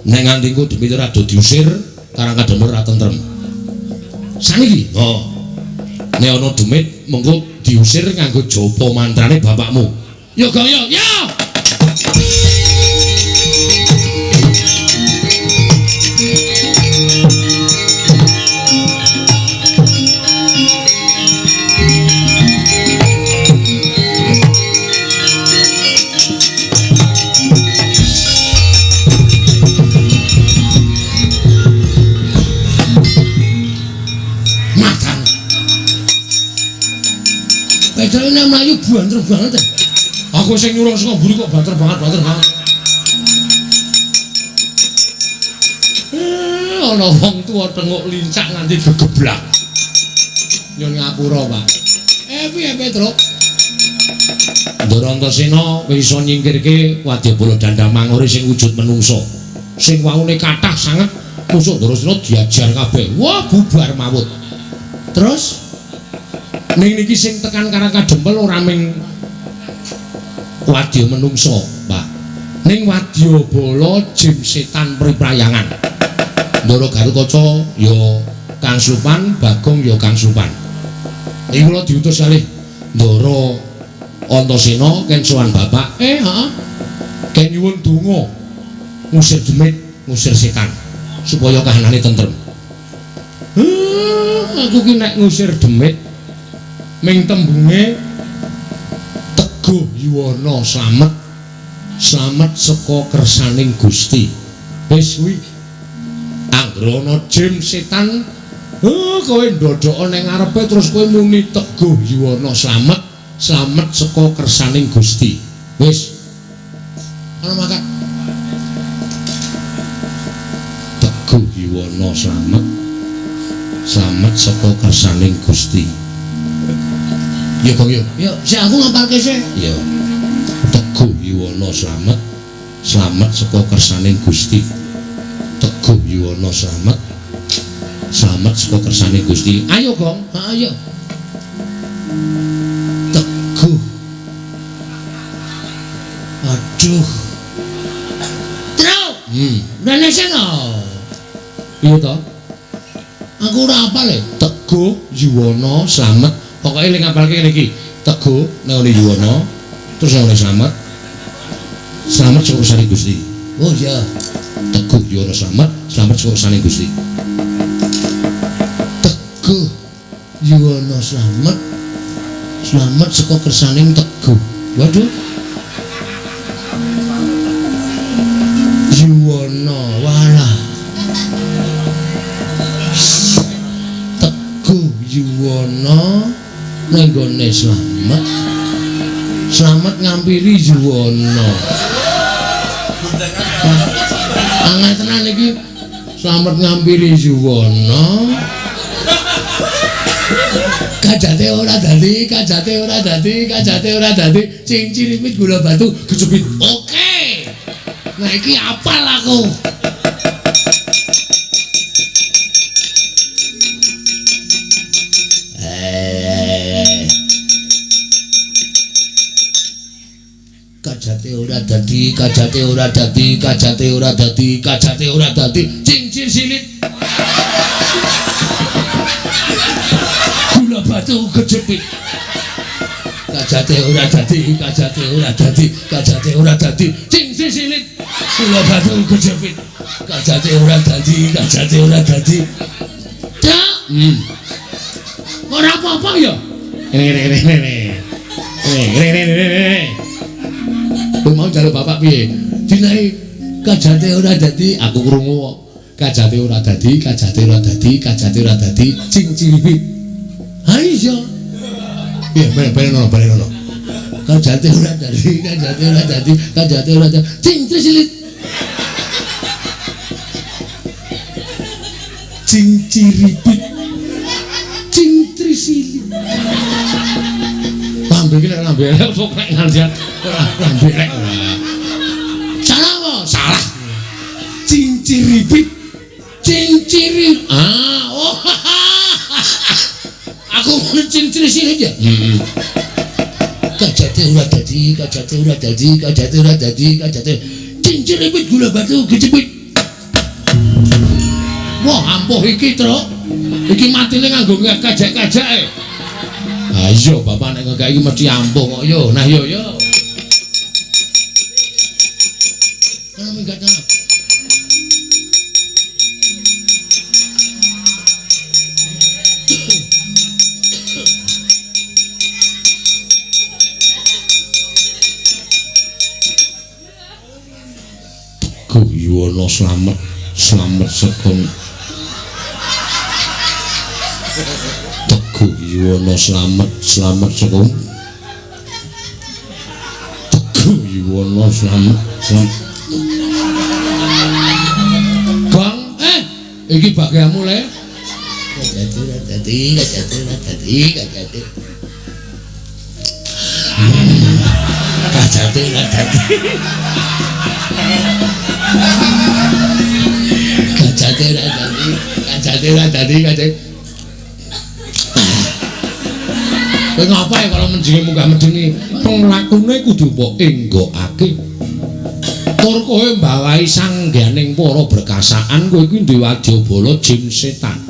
Nek nganti engko demit ora do diusir, karang kademur ora tentrem. Saniki, nek ana demit mengko diusir nganggo japa mantrane bapakmu. Yo Gong yo. Bedane mlayu banter banget. Aku sing nyuruh saka mburi kok banter banget. Ana wong tuwa tenguk lincak nganti gegeblak. Nyun ngapura, Pak. Piye Petruk? Ndara Antasena bisa nyingkirke Wadyabala Dandamangori sing wujud menungso. Sing waune kathah sanget musuh Antasena diajar kabeh. Wah, bubar mawut. Terus ning niki sing tekan Karang Kadempel ora ming wadya menungso, Pak. Ning Wadyabala jin setan priprayangan. Ndara Garukaca ya Kang Supan, Bagong ya Kang Supan. Iki kula diutus kalih Ndara Antasena ken sowan Bapak. Heeh. Ken nyuwun donga ngusir demit, ngusir setan supaya kahanane tentrem. Aku ki nek ngusir demit ming tembunge Teguh Yuwana slamet saka kersaning Gusti. Wis kuwi. Anggere ana jim setan, kowe ndodhok ning ngarepe terus kowe muni Teguh Yuwana slamet, slamet saka kersaning Gusti. Wis. Ana mangkat. Teguh Yuwana slamet, slamet saka kersaning Gusti. Ya Kang yo. Ya, sik aku ngapalke sik. Ya. Teguh Yuwana slamet, slamet saka kersaning Gusti. Teguh Yuwana slamet, slamet saka kersaning Gusti. Ayo Gong, ayo. Teguh. Aduh. Truk. Rene seno. Iya toh? Aku ora apal e. Teguh Yuwana slamet. Pokoke eling ngapalke ngene iki. Teguh nang Yuwana, terus nang slamet. Slamet saka kersaning Gusti. Oh iya. Teguh Yuwana slamet, slamet saka kersaning Gusti. Teguh Yuwana slamet, slamet saka kersaning Teguh. Waduh. Yuwana walah. Teguh Yuwana ning gone slamet. Slamet ngampiri Yuwana. Angel tenan iki. Slamet ngampiri Yuwana. Kajate ora dadi, kajate ora dadi, kajate ora dadi. Sing ciripit gula batu kejepit. Oke. Nah iki apal aku. Kajate ora dadi, kajate ora dadi, kajate ora dadi, kajate ora dadi. Cincin silit. Gula batu kejepit. Kajate ora dadi, kajate ora dadi, kajate ora dadi. Cincin silit. Gula batu kejepit. Kajate ora dadi, kajate ora dadi. Dak. Ora apa-apa ya? Ini. Kowe mau njaluk bapak piye? Dinae kajate ora dadi, aku krungu kok. Kajate ora dadi, kajate ora dadi, kajate ora dadi, cing ciripit. Ha iya. Ya, balen-balen. Kajate ora dadi, kajate ora dadi, kajate ora dadi, cing silit. Cing ciripit. Cing trisilit. Lambe iki nek lambe elek kok nek ngandian lambe elek. Salah apa? Salah. Cinciripit. Cincirip. Oh. Aku ngene cincirisilit ya. Kajate ora dadi, kajate ora dadi, kajate ora dadi, kajate cinciripit gula batu kejepit. Wah, ampuh iki, Truk. Iki matine nganggo kajak-kajake. Ah iya bapak nek ngekek iki mesti ampuh kok yo. Nah yo. Kana minggat kana. Teguh Yuwana slamet, slamet sekon. Teguh Yuwana slamet, slamet sekon. Teguh Yuwana slamet, slamet. Bang, iki bagianmu le. Kajate ora dadi, kajate ora dadi, kajate. Kajate ora dadi. Kajate ora dadi, kajate ora dadi, kajate. Kowe ngapae kalau menjinge munggah medeni penglakune kudu mbok enggokake. Tur kowe mbawahi sangganing para berkasaan kowe kuwi duwe wadyabala jin setan.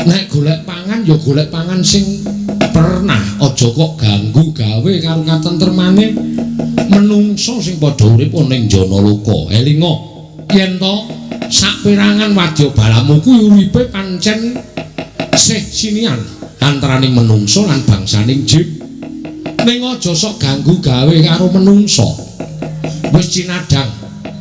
Nek golek pangan ya golek pangan sing pernah, aja kok ganggu gawe karo katentremane menungso sing padha urip ning jana loka. Elinga yen to saperangan wadyabalamu kuwi uripe pancen sih sinian antaraning menungso lan bangsaning jin. Ning aja sok ganggu gawe karo menungso. Wis cinadang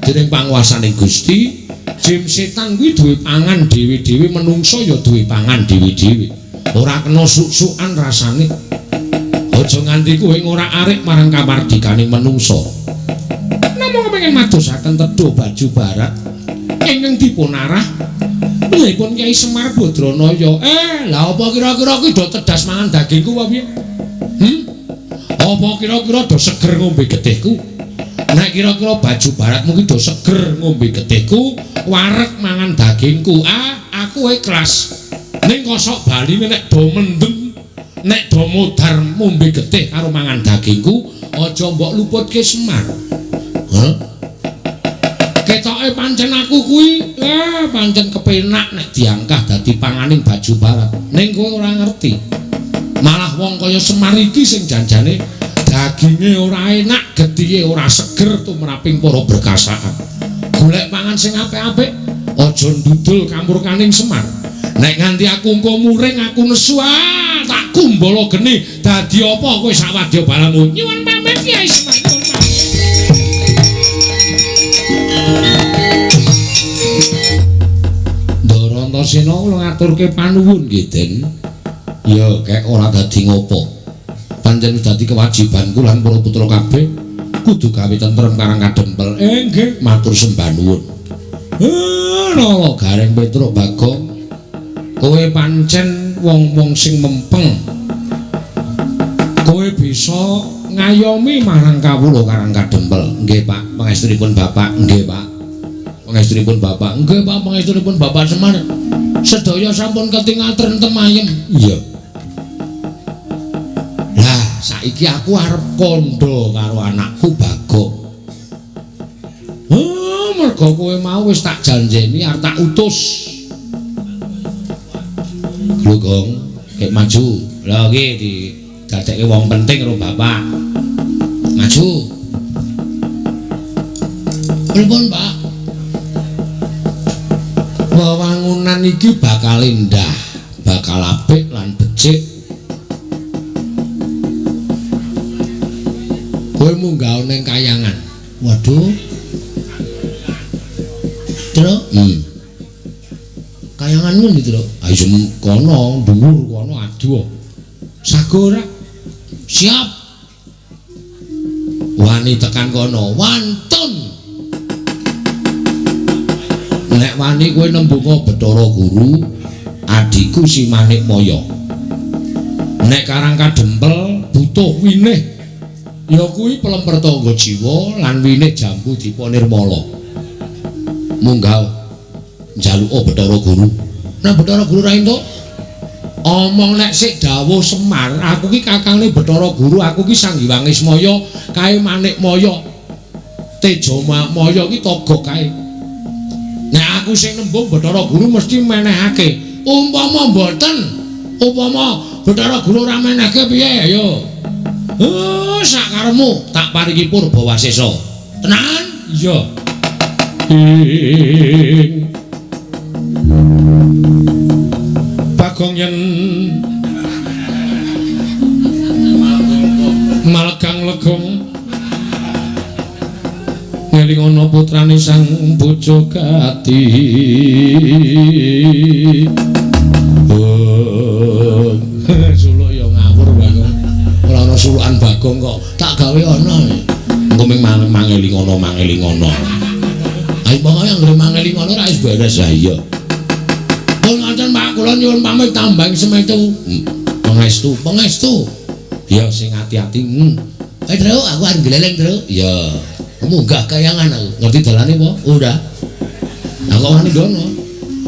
dening panguwasaning Gusti, jin setan kuwi duwe pangan dhewe-dhewe, menungso ya duwe pangan dhewe-dhewe. Ora kena suk-sukan rasane. Aja nganti kowe ora arik marang kamardikaning menungso. Namung kepengin madosaken tedha baju barat ingkang dipun arah milihipun Kyai Semar Badranaya. Lah apa kira-kira kuwi do tedas mangan dagingku apa piye? Apa kira-kira do seger ngombe getihku? Nek kira-kira baju baratmu ki do seger ngombe getihku, wareg mangan dagingku. Aku ikhlas. Ning kosok bali nek do mendem, nek do modar ngombe getih karo mangan dagingku, aja mbok luputke Semar. Ketoke pancen aku kuwi pancen kepenak nek diangkah dadi panganing baju barat. Ning kowe ora ngerti. Malah wong kaya Semar iki sing janjane daginge ora enak, getihe ora seger tumraping para berkasaan. Golek pangan sing apik-apik, aja ndudul kampurkaning Semar. Nek nganti aku engko muring aku nesu tak kumbala geni dadi apa kowe sawadya balamu. Nyuwun pamit Kyai Semar. Antasena kula ngaturke panuwun nggih Den. Ya kek ora dadi ngopo. Pancen dadi kewajibanku lan para putra kabeh kudu gawe tentrem karang kadempel. Nggih, matur sembah nuwun. Nala Gareng Petruk Bagong. Kowe pancen wong-wong sing mempeng. Kowe bisa ngayomi marang kawula karang kadempel. Nggih, Pak. Pangestunipun Bapak. Nggih, Pak. Pangestunipun Bapak. Nggih, Pak. Pangestunipun Bapak Semar. Sedaya sampun ketingal trentem ayem. Iya. Lah, saiki aku arep kandha karo anakku Bagong. Mergo kowe mau wis tak janjeni arep tak utus. Lho, Gong, kek maju. Lah iki didadekke wong penting karo Bapak. Maju. Pripun, Pak? Wewangunan iki bakal indah, bakal apik lan becik. Kowe munggah ning kayangan. Waduh. Truk? Kayangan ngono iki, Truk. Ayo kono, dhuwur kono adu. Sago ora? Siap. Wani tekan kono, wantun. Nek wani kowe nembunga Bathara Guru, adikku si Manik Maya. Nek karang kadempel butuh winih, ya kuwi pelemper tangga jiwa lan winih jambu diponirmala. Munggah njaluka Bathara Guru. Nek Bathara Guru ra entuk, omong nek sik dawuh Semar, aku ki kakange Bathara Guru, aku ki Sanghyang Ismaya, kae Manik Maya. Teja Maya ki toga kae. Nek aku sing nembung Bathara Guru mesti menehake. Umpama mboten, umpama Bathara Guru ora menehke piye ya? Sakaremu tak paringi Purbawasesa. Tenan? Iya. Bagong yen Malgang Legong ngelingono putrane sang Bojogati. Suluk ya ngawur Bagong. Ora ana sulukan Bagong kok tak gawe ana. Engko ming mangelingono. Ayo pokoke anggere mangelingono ra wis beres ha iya. Pun ngoten Pak kula nyuwun pamit tambang semetu. Pangestu. Ya sing ati-ati. Truk aku arep gleleng, Truk. Ya. Munggah kayangan aku. Ngerti dalane apa? Ora. Aku wani dono.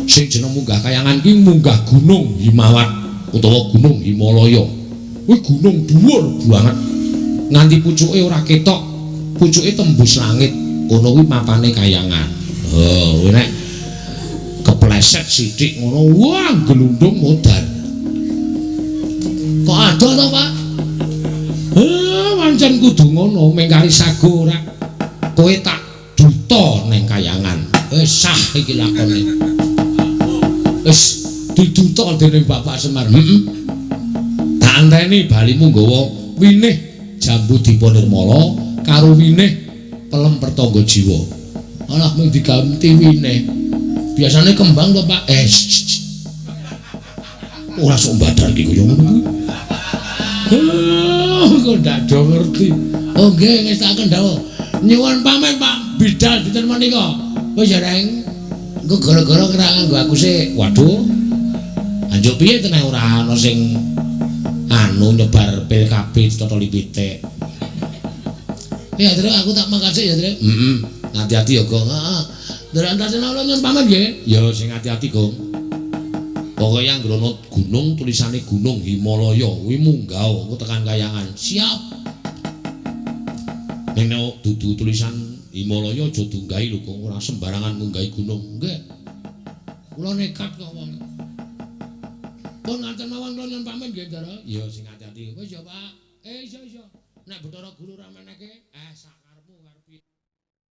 Sing jeneng munggah kayangan ki munggah Gunung Himawat utawa Gunung Himalaya. Kuwi gunung dhuwur banget. Nganti pucuke ora ketok. Pucuke tembus langit. Kono kuwi mapane kayangan. Kuwi nek kepleset sithik ngono, wah glundung modar. Kok ada to, Pak? Pancen kudu ngono, mengkari sago ora. Kowe tak duta ning kayangan. Wis sah iki lakone. Wis diduta dening Bapak Semar. Tak anteni balimu nggawa winih jambu diponirmala karo winih pelemper tangga jiwa. Alah mung diganti wine. Biasane kembang to, Pak. Ora sok badar iki kaya ngono kuwi. Kok ndak do ngerti. Oh nggih ngestakaken dawuh. Nyuwun pamit Pak Bidal dinten menika. Wis ya Reng. Engko gara-gara kira nganggo aku sih. Waduh. Anjuk piye tenan ora ana sing nyebar pil kabeh ditata lipitik. Ya terus aku tak makasih ya, Tru. Hati-hati ya, Gong. Heeh. Ndara antasena kula nyuwun pamit nggih. Ya sing hati-hati, Gong. Pokoke anggrono gunung tulisane Gunung Himalaya kuwi munggah engko tekan Kayangan. Siap. Nek dudu tulisan Himalaya aja dunggahi lho, Gong. Ora sembarangan munggahi gunung. Nggih. Kula nekat kok wong. Pun ngaten mawon kula nyuwun pamit nggih, Ndara. Ya sing hati-hati. Wis ya, Pak. Iya. Nek Bathara Guru ra meneke, sak